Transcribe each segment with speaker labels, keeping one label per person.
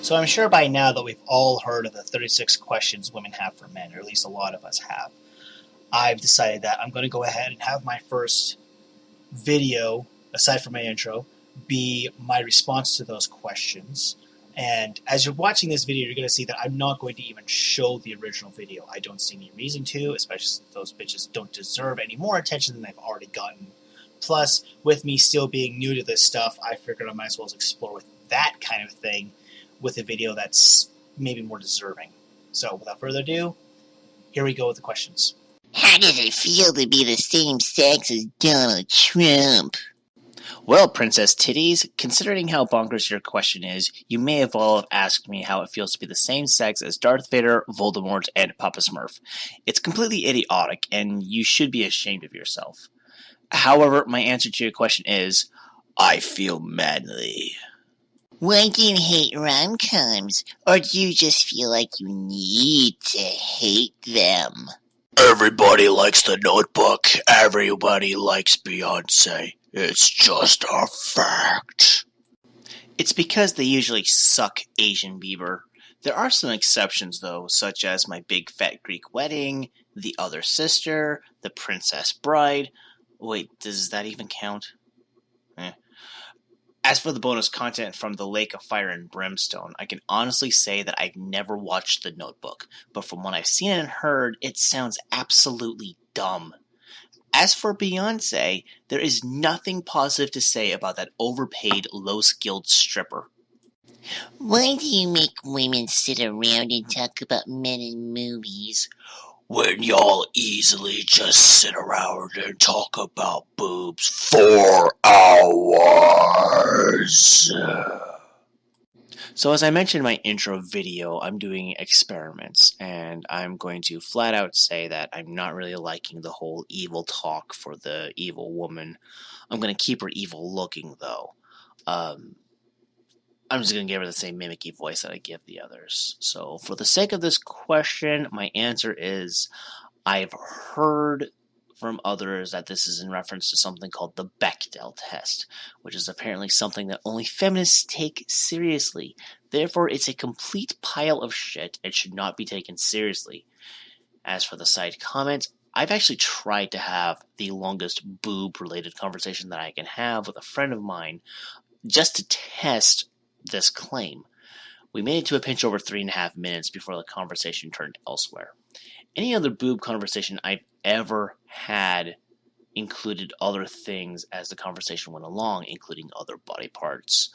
Speaker 1: So I'm sure by now that we've all heard of the 36 questions women have for men, or at least a lot of us have. I've decided that I'm going to go ahead and have my first video, aside from my intro, be my response to those questions. And as you're watching this video, you're going to see that I'm not going to even show the original video. I don't see any reason to, especially since those bitches don't deserve any more attention than they've already gotten. Plus, with me still being new to this stuff, I figured I might as well explore with that kind of thing with a video that's maybe more deserving. So, without further ado, here we go with the questions.
Speaker 2: How does it feel to be the same sex as Donald Trump?
Speaker 3: Well, Princess Titties, considering how bonkers your question is, you may as well have asked me how it feels to be the same sex as Darth Vader, Voldemort, and Papa Smurf. It's completely idiotic, and you should be ashamed of yourself. However, my answer to your question is, I feel manly.
Speaker 2: Why do you hate rom-coms? Or do you just feel like you need to hate them?
Speaker 3: Everybody likes The Notebook. Everybody likes Beyonce. It's just a fact. It's because they usually suck, Asian Bieber. There are some exceptions, though, such as My Big Fat Greek Wedding, The Other Sister, The Princess Bride. Wait, does that even count? As for the bonus content from The Lake of Fire and Brimstone, I can honestly say that I've never watched The Notebook, but from what I've seen and heard, it sounds absolutely dumb. As for Beyonce, there is nothing positive to say about that overpaid, low-skilled stripper.
Speaker 2: Why do you make women sit around and talk about men in movies?
Speaker 3: When y'all easily just sit around and talk about boobs for hours. So as I mentioned in my intro video, I'm doing experiments, and I'm going to flat out say that I'm not really liking the whole evil talk for the evil woman. I'm going to keep her evil looking, though. I'm just going to give her the same mimicky voice that I give the others. So for the sake of this question, my answer is I've heard from others that this is in reference to something called the Bechdel test, which is apparently something that only feminists take seriously. Therefore, it's a complete pile of shit and should not be taken seriously. As for the side comments, I've actually tried to have the longest boob-related conversation that I can have with a friend of mine just to test this claim. We made it to a pinch over 3.5 minutes before the conversation turned elsewhere. Any other boob conversation I've ever had included other things as the conversation went along, including other body parts,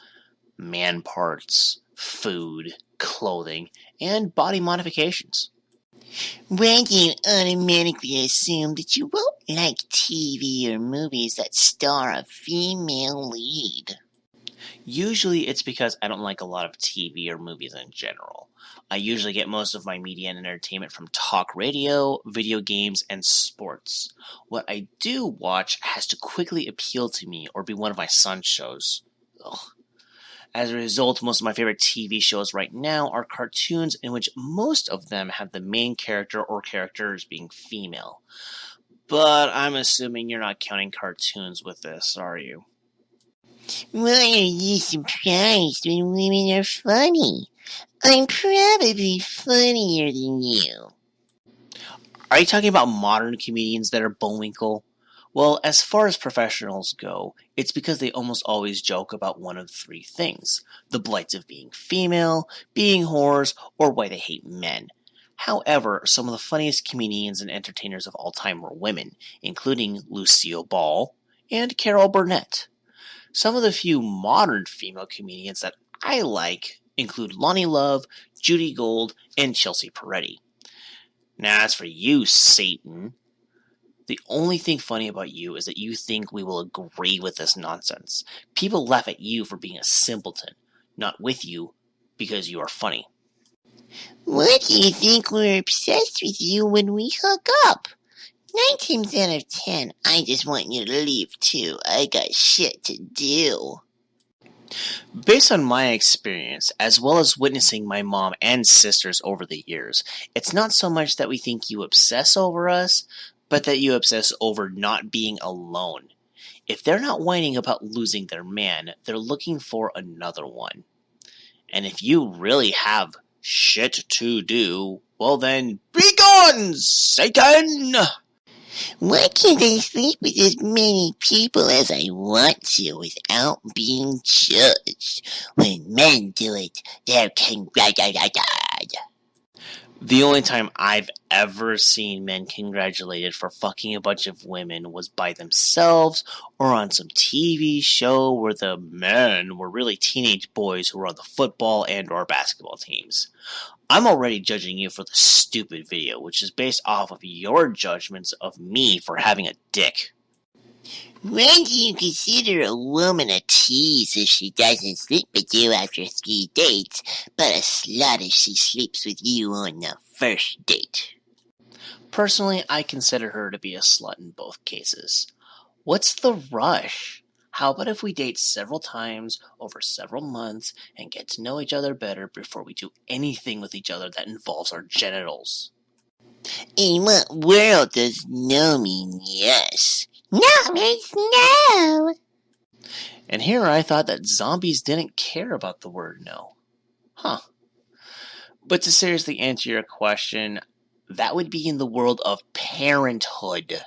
Speaker 3: man parts, food, clothing, and body modifications.
Speaker 2: Why do you automatically assume that you won't like TV or movies that star a female lead?
Speaker 3: Usually it's because I don't like a lot of TV or movies in general. I usually get most of my media and entertainment from talk radio, video games, and sports. What I do watch has to quickly appeal to me or be one of my son's shows. Ugh. As a result, most of my favorite TV shows right now are cartoons in which most of them have the main character or characters being female. But I'm assuming you're not counting cartoons with this, are you?
Speaker 2: Why are you surprised when women are funny? I'm probably funnier than you.
Speaker 3: Are you talking about modern comedians that are Bullwinkle? Well, as far as professionals go, it's because they almost always joke about one of three things: the blights of being female, being whores, or why they hate men. However, some of the funniest comedians and entertainers of all time were women, including Lucille Ball and Carol Burnett. Some of the few modern female comedians that I like include Lonnie Love, Judy Gold, and Chelsea Peretti. Now, as for you, Satan, the only thing funny about you is that you think we will agree with this nonsense. People laugh at you for being a simpleton, not with you because you are funny.
Speaker 2: What do you think we're obsessed with you when we hook up? 9 times out of 10, I just want you to leave too. I got shit to do.
Speaker 3: Based on my experience, as well as witnessing my mom and sisters over the years, it's not so much that we think you obsess over us, but that you obsess over not being alone. If they're not whining about losing their man, they're looking for another one. And if you really have shit to do, well then, be gone, Satan!
Speaker 2: Why can't I sleep with as many people as I want to without being judged? When men do it, they're congratulated.
Speaker 3: The only time I've ever seen men congratulated for fucking a bunch of women was by themselves or on some TV show where the men were really teenage boys who were on the football and or basketball teams. I'm already judging you for the stupid video, which is based off of your judgments of me for having a dick.
Speaker 2: When do you consider a woman a tease if she doesn't sleep with you after 3 dates, but a slut if she sleeps with you on the first date?
Speaker 3: Personally, I consider her to be a slut in both cases. What's the rush? How about if we date several times over several months and get to know each other better before we do anything with each other that involves our genitals?
Speaker 2: In what world does no mean yes? No means no.
Speaker 3: And here I thought that zombies didn't care about the word no. Huh. But to seriously answer your question, that would be in the world of parenthood.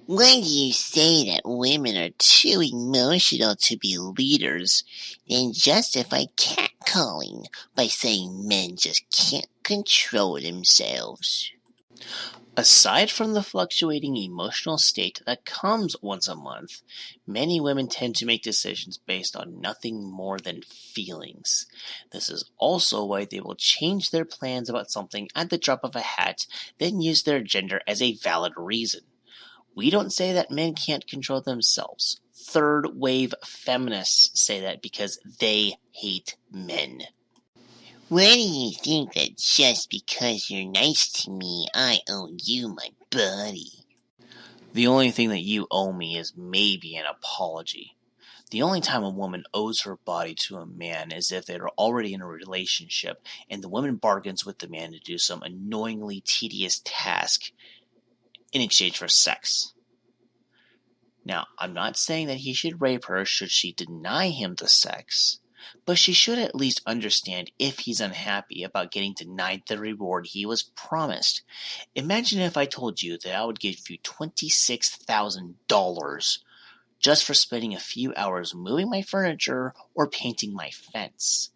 Speaker 2: When you say that women are too emotional to be leaders, then justify catcalling by saying men just can't control themselves.
Speaker 3: Aside from the fluctuating emotional state that comes once a month, many women tend to make decisions based on nothing more than feelings. This is also why they will change their plans about something at the drop of a hat, then use their gender as a valid reason. We don't say that men can't control themselves. Third wave feminists say that because they hate men.
Speaker 2: Why do you think that just because you're nice to me, I owe you my body?
Speaker 3: The only thing that you owe me is maybe an apology. The only time a woman owes her body to a man is if they're already in a relationship and the woman bargains with the man to do some annoyingly tedious task in exchange for sex. Now, I'm not saying that he should rape her should she deny him the sex, but she should at least understand if he's unhappy about getting denied the reward he was promised. Imagine if I told you that I would give you $26,000 just for spending a few hours moving my furniture or painting my fence.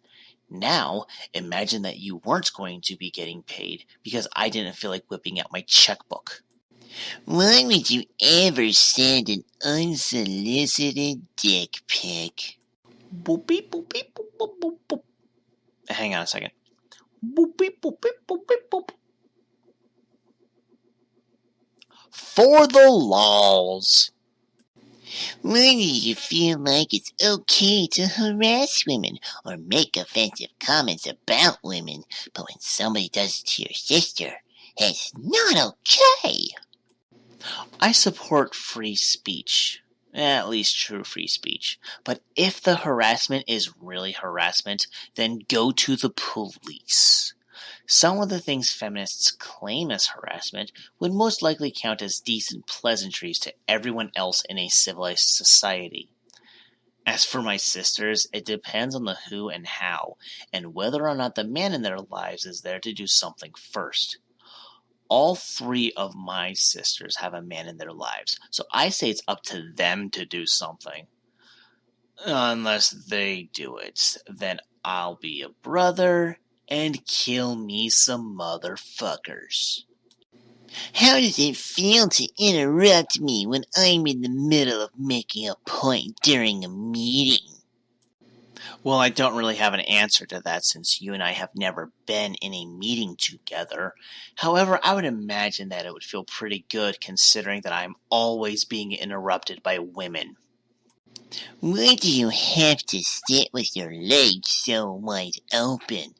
Speaker 3: Now, imagine that you weren't going to be getting paid because I didn't feel like whipping out my checkbook.
Speaker 2: Why would you ever send an unsolicited dick pic?
Speaker 3: Boop beep boop beep boop boop boop boop. Hang on a second. Boop beep boop beep boop beep boop. For the laws.
Speaker 2: Why do you feel like it's okay to harass women or make offensive comments about women, but when somebody does it to your sister, it's not okay?
Speaker 3: I support free speech. At least true free speech. But if the harassment is really harassment, then go to the police. Some of the things feminists claim as harassment would most likely count as decent pleasantries to everyone else in a civilized society. As for my sisters, it depends on the who and how, and whether or not the man in their lives is there to do something first. All 3 of my sisters have a man in their lives, so I say it's up to them to do something. Unless they do it, then I'll be a brother and kill me some motherfuckers.
Speaker 2: How does it feel to interrupt me when I'm in the middle of making a point during a meeting?
Speaker 3: Well, I don't really have an answer to that since you and I have never been in a meeting together. However, I would imagine that it would feel pretty good considering that I'm always being interrupted by women.
Speaker 2: Why do you have to sit with your legs so wide open?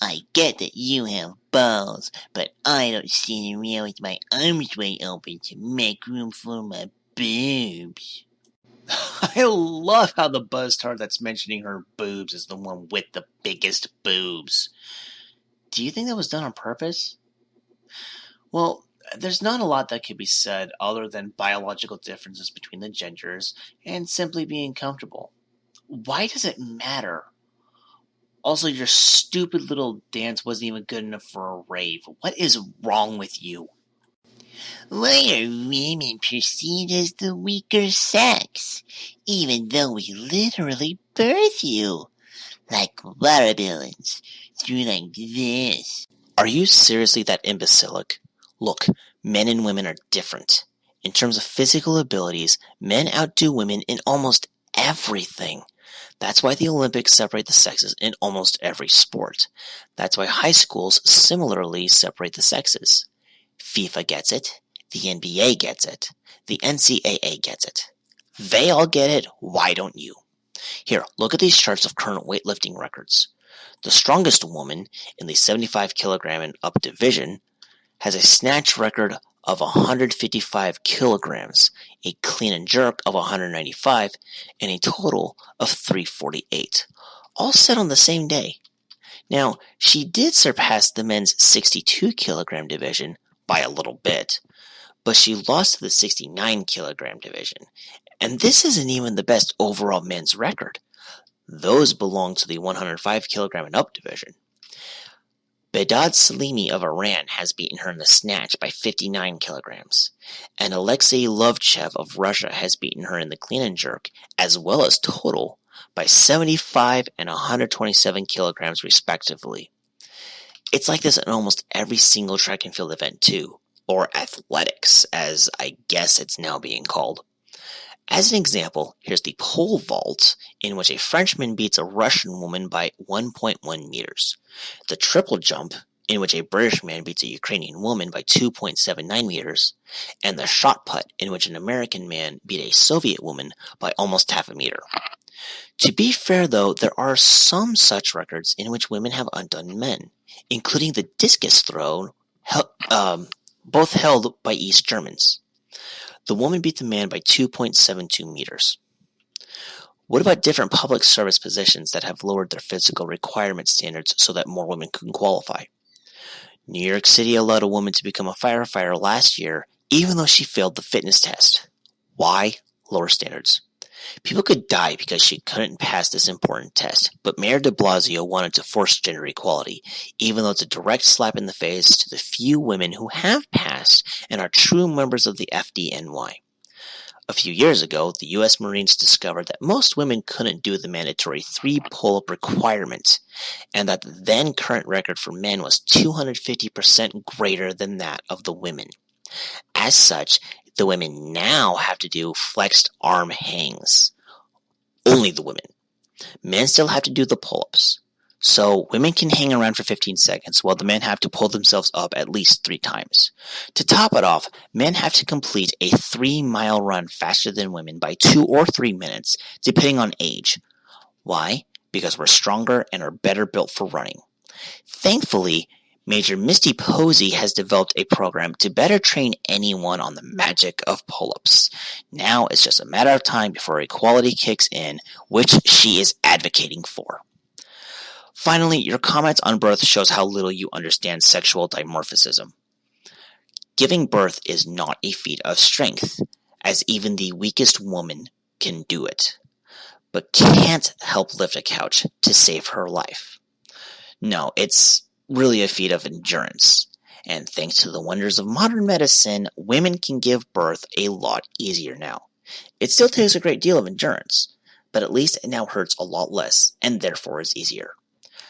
Speaker 2: I get that you have balls, but I don't sit around with my arms wide open to make room for my boobs.
Speaker 3: I love how the buzztard that's mentioning her boobs is the one with the biggest boobs. Do you think that was done on purpose? Well, there's not a lot that could be said other than biological differences between the genders and simply being comfortable. Why does it matter? Also, your stupid little dance wasn't even good enough for a rave. What is wrong with you?
Speaker 2: Why are women perceived as the weaker sex, even though we literally birth you? Like watermelons, through like this.
Speaker 3: Are you seriously that imbecilic? Look, men and women are different. In terms of physical abilities, men outdo women in almost everything. That's why the Olympics separate the sexes in almost every sport. That's why high schools similarly separate the sexes. FIFA gets it. The NBA gets it. The NCAA gets it. They all get it. Why don't you? Here, look at these charts of current weightlifting records. The strongest woman in the 75 kilogram and up division has a snatch record of 155 kilograms, a clean and jerk of 195, and a total of 348, all set on the same day. Now, she did surpass the men's 62 kilogram division by a little bit, but she lost to the 69 kilogram division, and this isn't even the best overall men's record. Those belong to the 105 kilogram and up division. Bedad Salimi of Iran has beaten her in the snatch by 59 kilograms, and Alexei Lovchev of Russia has beaten her in the clean and jerk, as well as total, by 75 and 127 kilograms respectively. It's like this in almost every single track and field event too, or athletics, as I guess it's now being called. As an example, here's the pole vault, in which a Frenchman beats a Russian woman by 1.1 meters. The triple jump, in which a British man beats a Ukrainian woman by 2.79 meters. And the shot put, in which an American man beat a Soviet woman by almost half a meter. To be fair, though, there are some such records in which women have undone men, including the discus throw, both held by East Germans. The woman beat the man by 2.72 meters. What about different public service positions that have lowered their physical requirement standards so that more women can qualify? New York City allowed a woman to become a firefighter last year, even though she failed the fitness test. Why? Lower standards. People could die because she couldn't pass this important test, but Mayor de Blasio wanted to force gender equality, even though it's a direct slap in the face to the few women who have passed and are true members of the FDNY. A few years ago, the U.S. Marines discovered that most women couldn't do the mandatory 3 pull-up requirement, and that the then current record for men was 250% greater than that of the women. As such, the women now have to do flexed arm hangs. Only the women. Men still have to do the pull-ups. So women can hang around for 15 seconds while the men have to pull themselves up at least 3 times. To top it off, men have to complete a 3-mile run faster than women by 2 or 3 minutes, depending on age. Why? Because we're stronger and are better built for running. Thankfully, Major Misty Posey has developed a program to better train anyone on the magic of pull-ups. Now it's just a matter of time before equality kicks in, which she is advocating for. Finally, your comments on birth shows how little you understand sexual dimorphism. Giving birth is not a feat of strength, as even the weakest woman can do it, but can't help lift a couch to save her life. No, it's really a feat of endurance, and thanks to the wonders of modern medicine, women can give birth a lot easier now. It still takes a great deal of endurance, but at least it now hurts a lot less, and therefore is easier.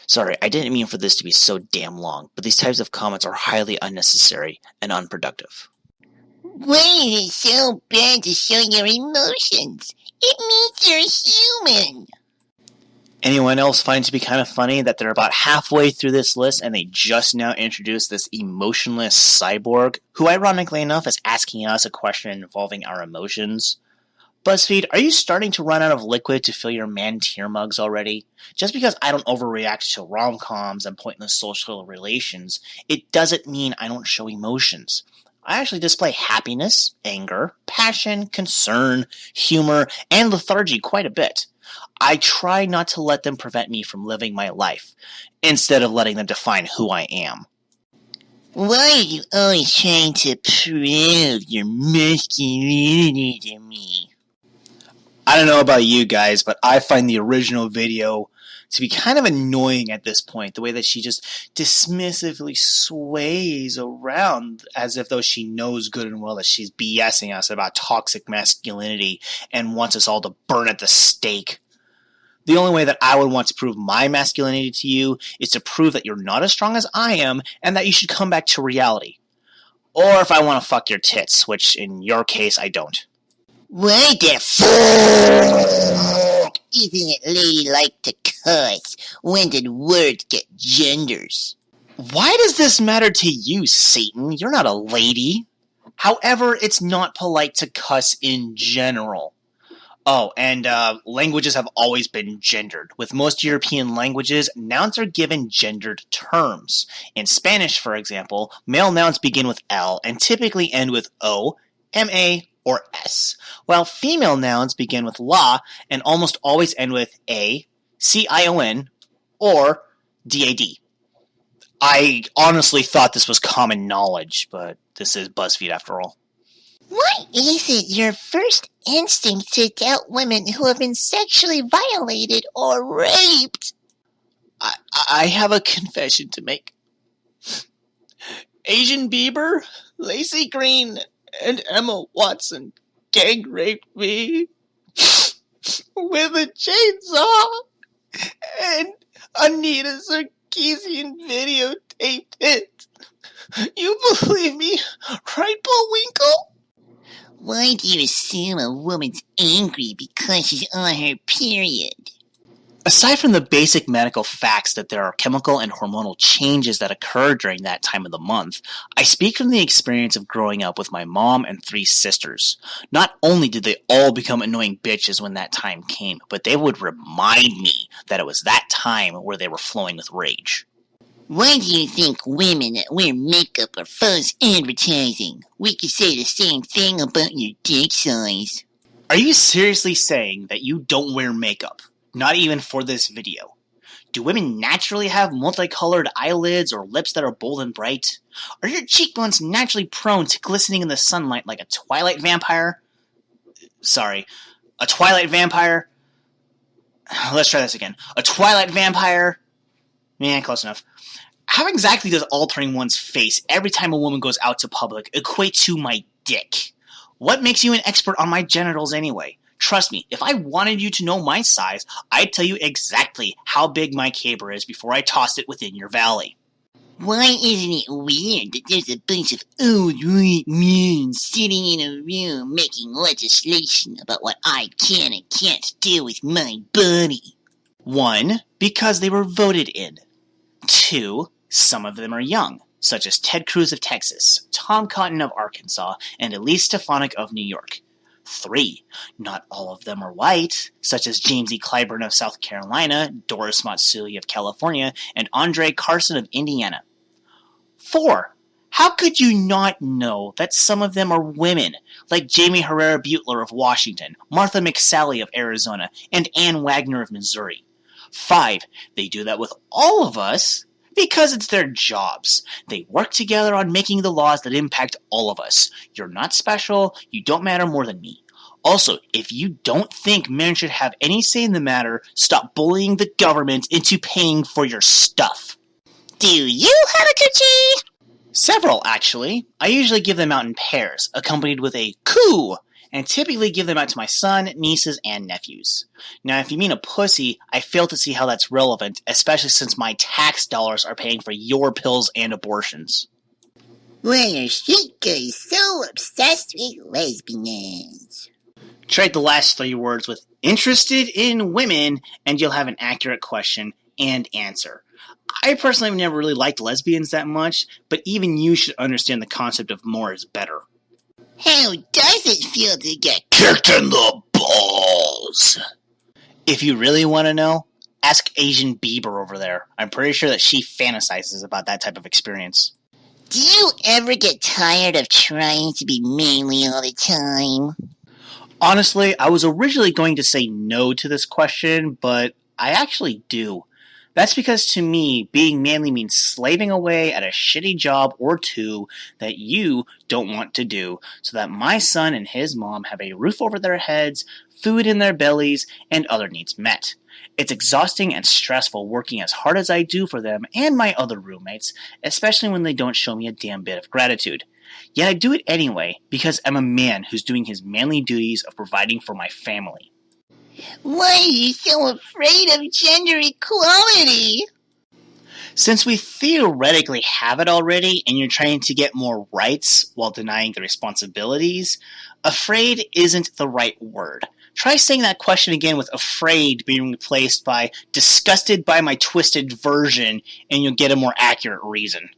Speaker 3: Sorry, I didn't mean for this to be so damn long, but these types of comments are highly unnecessary and unproductive.
Speaker 2: Why is it so bad to show your emotions? It means you're human.
Speaker 3: Anyone else find it to be kind of funny that they're about halfway through this list and they just now introduced this emotionless cyborg, who ironically enough is asking us a question involving our emotions? BuzzFeed, are you starting to run out of liquid to fill your man tear mugs already? Just because I don't overreact to rom-coms and pointless social relations, it doesn't mean I don't show emotions. I actually display happiness, anger, passion, concern, humor, and lethargy quite a bit. I try not to let them prevent me from living my life, instead of letting them define who I am.
Speaker 2: Why are you always trying to prove your masculinity to me?
Speaker 3: I don't know about you guys, but I find the original video to be kind of annoying at this point, the way that she just dismissively sways around as if though she knows good and well that she's BSing us about toxic masculinity and wants us all to burn at the stake. The only way that I would want to prove my masculinity to you is to prove that you're not as strong as I am and that you should come back to reality. Or if I want to fuck your tits, which in your case I don't.
Speaker 2: Why the fuck isn't it ladylike to cuss when the words get genders?
Speaker 3: Why does this matter to you, Satan? You're not a lady. However, it's not polite to cuss in general. Oh, and languages have always been gendered. With most European languages, nouns are given gendered terms. In Spanish, for example, male nouns begin with L and typically end with O, M-A, or S, while female nouns begin with la and almost always end with A, C-I-O-N, or D-A-D. I honestly thought this was common knowledge, but this is BuzzFeed after all.
Speaker 2: Why is it your first instinct to doubt women who have been sexually violated or raped?
Speaker 3: I have a confession to make. Asian Bieber, Lacey Green, and Emma Watson gang raped me with a chainsaw, and Anita Sarkeesian videotaped it. You believe me, right, Bullwinkle?
Speaker 2: Why do you assume a woman's angry because she's on her period?
Speaker 3: Aside from the basic medical facts that there are chemical and hormonal changes that occur during that time of the month, I speak from the experience of growing up with my mom and 3 sisters. Not only did they all become annoying bitches when that time came, but they would remind me that it was that time where they were flowing with rage.
Speaker 2: Why do you think women that wear makeup are false advertising? We could say the same thing about your dick size.
Speaker 3: Are you seriously saying that you don't wear makeup? Not even for this video. Do women naturally have multicolored eyelids or lips that are bold and bright? Are your cheekbones naturally prone to glistening in the sunlight like a Twilight vampire? Sorry, a Twilight vampire? Let's try this again. A Twilight vampire? Yeah, close enough. How exactly does altering one's face every time a woman goes out to public equate to my dick? What makes you an expert on my genitals anyway? Trust me, if I wanted you to know my size, I'd tell you exactly how big my caber is before I tossed it within your valley.
Speaker 2: Why isn't it weird that there's a bunch of old white men sitting in a room making legislation about what I can and can't do with my body?
Speaker 3: 1, because they were voted in. 2, some of them are young, such as Ted Cruz of Texas, Tom Cotton of Arkansas, and Elise Stefanik of New York. 3, not all of them are white, such as James E. Clyburn of South Carolina, Doris Matsui of California, and Andre Carson of Indiana. 4, how could you not know that some of them are women, like Jamie Herrera Butler of Washington, Martha McSally of Arizona, and Ann Wagner of Missouri? 5, they do that with all of us because it's their jobs. They work together on making the laws that impact all of us. You're not special. You don't matter more than me. Also, if you don't think men should have any say in the matter, stop bullying the government into paying for your stuff.
Speaker 2: Do you have a coochie?
Speaker 3: Several, actually. I usually give them out in pairs, accompanied with a coo, and typically give them out to my son, nieces, and nephews. Now, if you mean a pussy, I fail to see how that's relevant, especially since my tax dollars are paying for your pills and abortions.
Speaker 2: Why are straight guys so obsessed with lesbians?
Speaker 3: Trade the last 3 words with interested in women, and you'll have an accurate question and answer. I personally have never really liked lesbians that much, but even you should understand the concept of more is better.
Speaker 2: How does it feel to get
Speaker 3: Kicked in the balls? If you really want to know, ask Asian Bieber over there. I'm pretty sure that she fantasizes about that type of experience.
Speaker 2: Do you ever get tired of trying to be manly all the time?
Speaker 3: Honestly, I was originally going to say no to this question, but I actually do. That's because to me, being manly means slaving away at a shitty job or two that you don't want to do so that my son and his mom have a roof over their heads, food in their bellies, and other needs met. It's exhausting and stressful working as hard as I do for them and my other roommates, especially when they don't show me a damn bit of gratitude. Yet I do it anyway because I'm a man who's doing his manly duties of providing for my family.
Speaker 2: Why are you so afraid of gender equality?
Speaker 3: Since we theoretically have it already and you're trying to get more rights while denying the responsibilities, afraid isn't the right word. Try saying that question again with afraid being replaced by disgusted by my twisted version and you'll get a more accurate reason.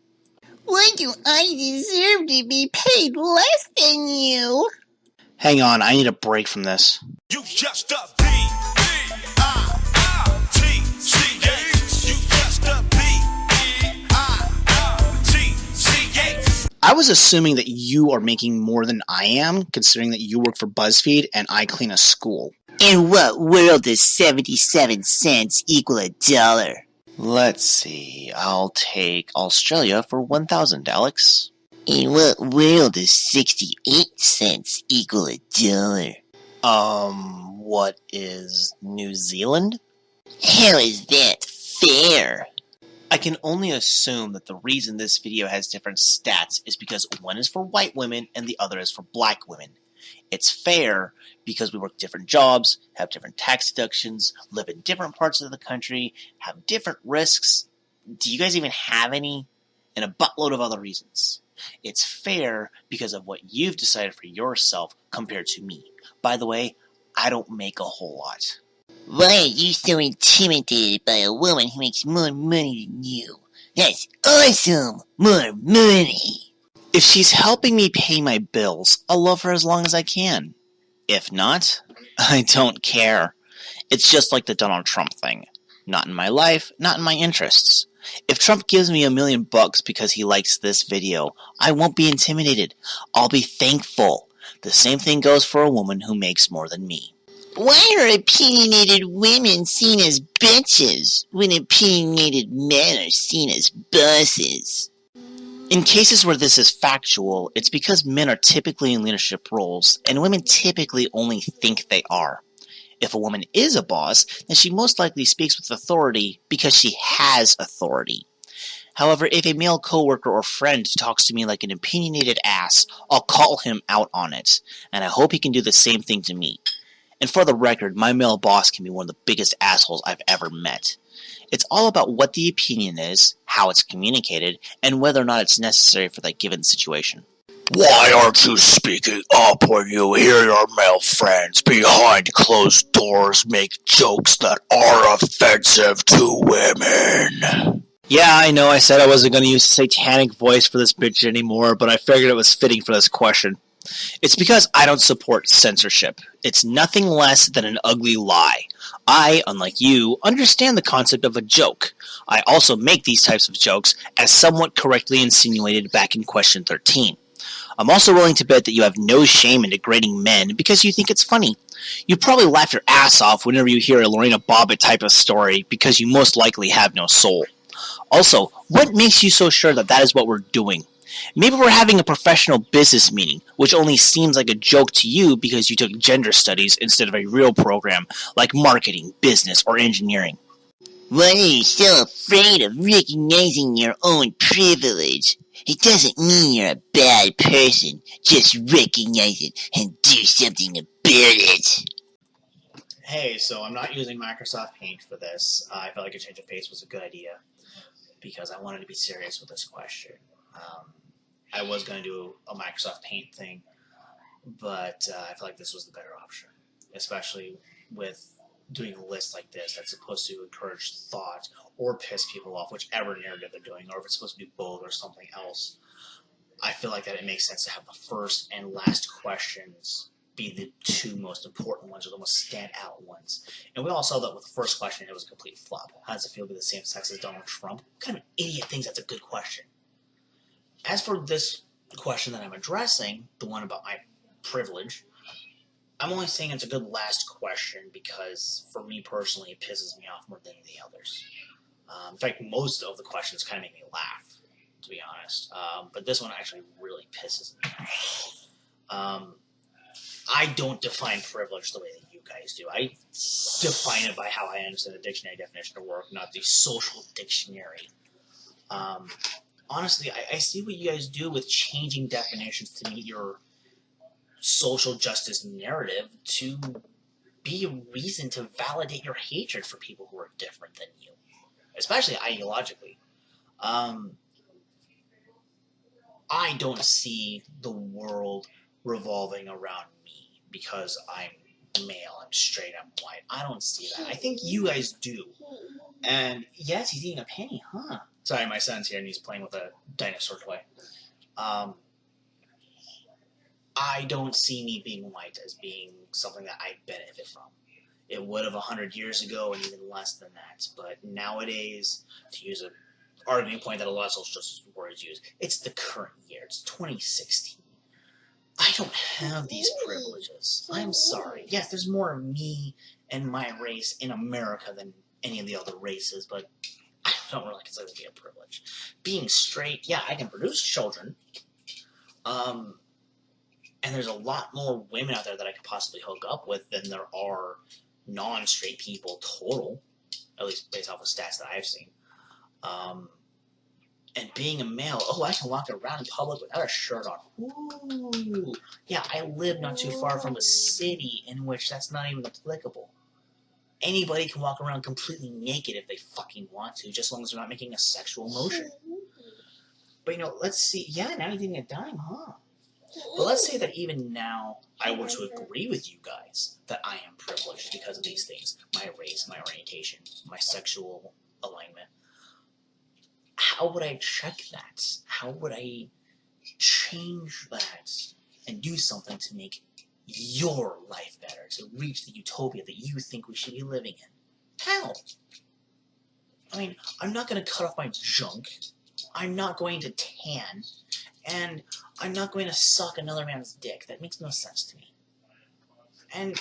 Speaker 2: Why do I deserve to be paid less than you?
Speaker 3: Hang on, I need a break from this.
Speaker 4: You just a B-I-T-C-H. You just a B-I-T-C-H.
Speaker 3: I was assuming that you are making more than I am, considering that you work for BuzzFeed and I clean a school.
Speaker 2: In what world does 77 cents equal $1?
Speaker 3: Let's see, I'll take Australia for 1,000, Alex.
Speaker 2: In what world does 68 cents equal $1?
Speaker 3: What is New Zealand?
Speaker 2: How is that fair?
Speaker 3: I can only assume that the reason this video has different stats is because one is for white women and the other is for black women. It's fair because we work different jobs, have different tax deductions, live in different parts of the country, have different risks. Do you guys even have any? And a buttload of other reasons. It's fair because of what you've decided for yourself compared to me. By the way, I don't make a whole lot.
Speaker 2: Why are you so intimidated by a woman who makes more money than you? That's awesome! More money!
Speaker 3: If she's helping me pay my bills, I'll love her as long as I can. If not, I don't care. It's just like the Donald Trump thing. Not in my life, not in my interests. If Trump gives me $1 million because he likes this video, I won't be intimidated. I'll be thankful. The same thing goes for a woman who makes more than me.
Speaker 2: Why are opinionated women seen as bitches when opinionated men are seen as bosses?
Speaker 3: In cases where this is factual, it's because men are typically in leadership roles, and women typically only think they are. If a woman is a boss, then she most likely speaks with authority because she has authority. However, if a male coworker or friend talks to me like an opinionated ass, I'll call him out on it, and I hope he can do the same thing to me. And for the record, my male boss can be one of the biggest assholes I've ever met. It's all about what the opinion is, how it's communicated, and whether or not it's necessary for that given situation.
Speaker 4: Why aren't you speaking up when you hear your male friends behind closed doors make jokes that are offensive to women?
Speaker 3: Yeah, I know I said I wasn't going to use satanic voice for this bitch anymore, but I figured it was fitting for this question. It's because I don't support censorship. It's nothing less than an ugly lie. I, unlike you, understand the concept of a joke. I also make these types of jokes, as somewhat correctly insinuated back in question 13. I'm also willing to bet that you have no shame in degrading men because you think it's funny. You probably laugh your ass off whenever you hear a Lorena Bobbitt type of story because you most likely have no soul. Also, what makes you so sure that that is what we're doing? Maybe we're having a professional business meeting, which only seems like a joke to you because you took gender studies instead of a real program like marketing, business, or engineering.
Speaker 2: Why are you so afraid of recognizing your own privilege? It doesn't mean you're a bad person. Just recognize it and do something about it.
Speaker 1: Hey, so I'm not using Microsoft Paint for this. I felt like a change of pace was a good idea because I wanted to be serious with this question. I was going to do a Microsoft Paint thing, but I felt like this was the better option, especially with doing a list like this that's supposed to encourage thought or piss people off, whichever narrative they're doing, or if it's supposed to be bold or something else. I feel like that it makes sense to have the first and last questions be the two most important ones or the most standout ones. And we all saw that with the first question, it was a complete flop. How does it feel to be the same sex as Donald Trump? What kind of an idiot thinks that's a good question? As for this question that I'm addressing, the one about my privilege, I'm only saying it's a good last question because, for me personally, it pisses me off more than the others. In fact, most of the questions kind of make me laugh, to be honest. But this one actually really pisses me off. I don't define privilege the way that you guys do. I define it by how I understand the dictionary definition of work, not the social dictionary. Honestly, I see what you guys do with changing definitions to meet your social justice narrative to be a reason to validate your hatred for people who are different than you, especially ideologically. I don't see the world revolving around me because I'm male, I'm straight, I'm white. I don't see that. I think you guys do. And yes, he's eating a penny, huh? Sorry, my son's here and he's playing with a dinosaur toy. I don't see me being white as being something that I benefit from. It would have 100 years ago and even less than that. But nowadays, to use an arguing point that a lot of social justice words use, it's the current year. It's 2016. I don't have these privileges. I'm sorry. Yes, there's more of me and my race in America than any of the other races, but I don't really consider it to be a privilege. Being straight, yeah, I can produce children. And there's a lot more women out there that I could possibly hook up with than there are non-straight people total, at least based off of stats that I've seen. And being a male, oh, I can walk around in public without a shirt on. Ooh. Yeah, I live not too far from a city in which that's not even applicable. Anybody can walk around completely naked if they fucking want to, just as long as they're not making a sexual motion. But, let's see. Yeah, now you're eating a dime, huh? But let's say that even now I were to agree with you guys that I am privileged because of these things. My race, my orientation, my sexual alignment. How would I check that? How would I change that and do something to make your life better, to reach the utopia that you think we should be living in? How? I mean, I'm not going to cut off my junk. I'm not going to tan. And I'm not going to suck another man's dick. That makes no sense to me. And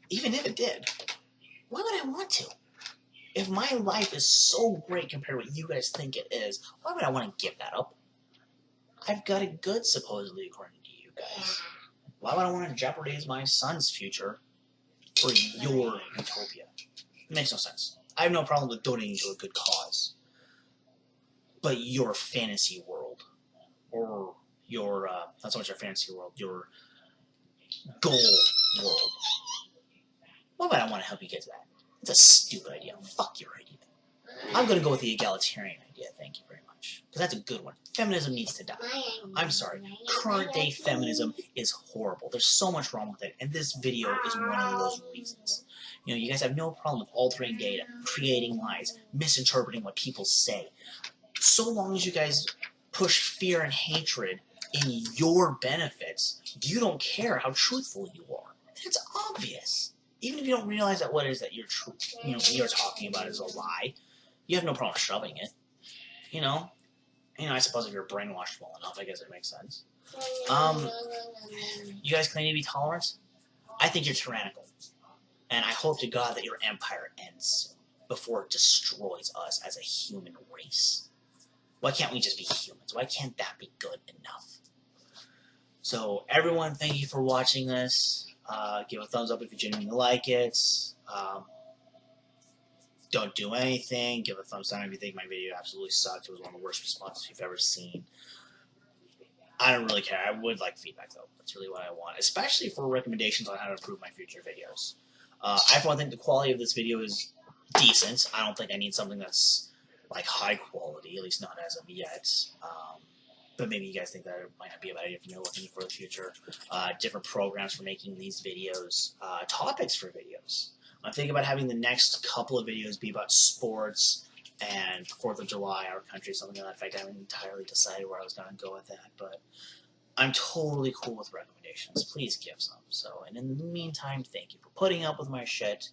Speaker 1: even if it did, why would I want to? If my life is so great compared to what you guys think it is, why would I want to give that up? I've got it good, supposedly, according to you guys. Why would I want to jeopardize my son's future for your utopia? It makes no sense. I have no problem with donating to a good cause. But your fantasy world, or your, not so much your fantasy world, your goal world, why would I want to help you get to that? It's a stupid idea. Fuck your idea. I'm going to go with the egalitarian idea, thank you very much. Because that's a good one. Feminism needs to die. I'm sorry. Current day feminism is horrible. There's so much wrong with it, and this video is one of those reasons. You guys have no problem with altering data, creating lies, misinterpreting what people say. So long as you guys push fear and hatred in your benefits, you don't care how truthful you are. It's obvious. Even if you don't realize that what it is that you're you're talking about is a lie, you have no problem shoving it. I suppose if you're brainwashed well enough, I guess it makes sense. You guys claim to be tolerant? I think you're tyrannical. And I hope to God that your empire ends soon, before it destroys us as a human race. Why can't we just be humans? Why can't that be good enough? So, everyone, thank you for watching this. Give a thumbs up if you genuinely like it. Don't do anything. Give a thumbs down if you think my video absolutely sucked. It was one of the worst responses you've ever seen. I don't really care. I would like feedback, though. That's really what I want, especially for recommendations on how to improve my future videos. I, for one, think the quality of this video is decent. I don't think I need something that's like high quality, at least not as of yet. But maybe you guys think that it might not be a bad idea if you're looking for the future. Different programs for making these videos, topics for videos. I'm thinking about having the next couple of videos be about sports and 4th of July, our country, something to that effect. I haven't entirely decided where I was going to go with that, but I'm totally cool with recommendations. Please give some. So, and in the meantime, thank you for putting up with my shit,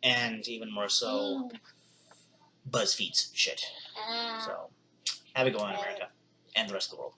Speaker 1: and even more so, BuzzFeed's shit. So, have a go on, America, and the rest of the world.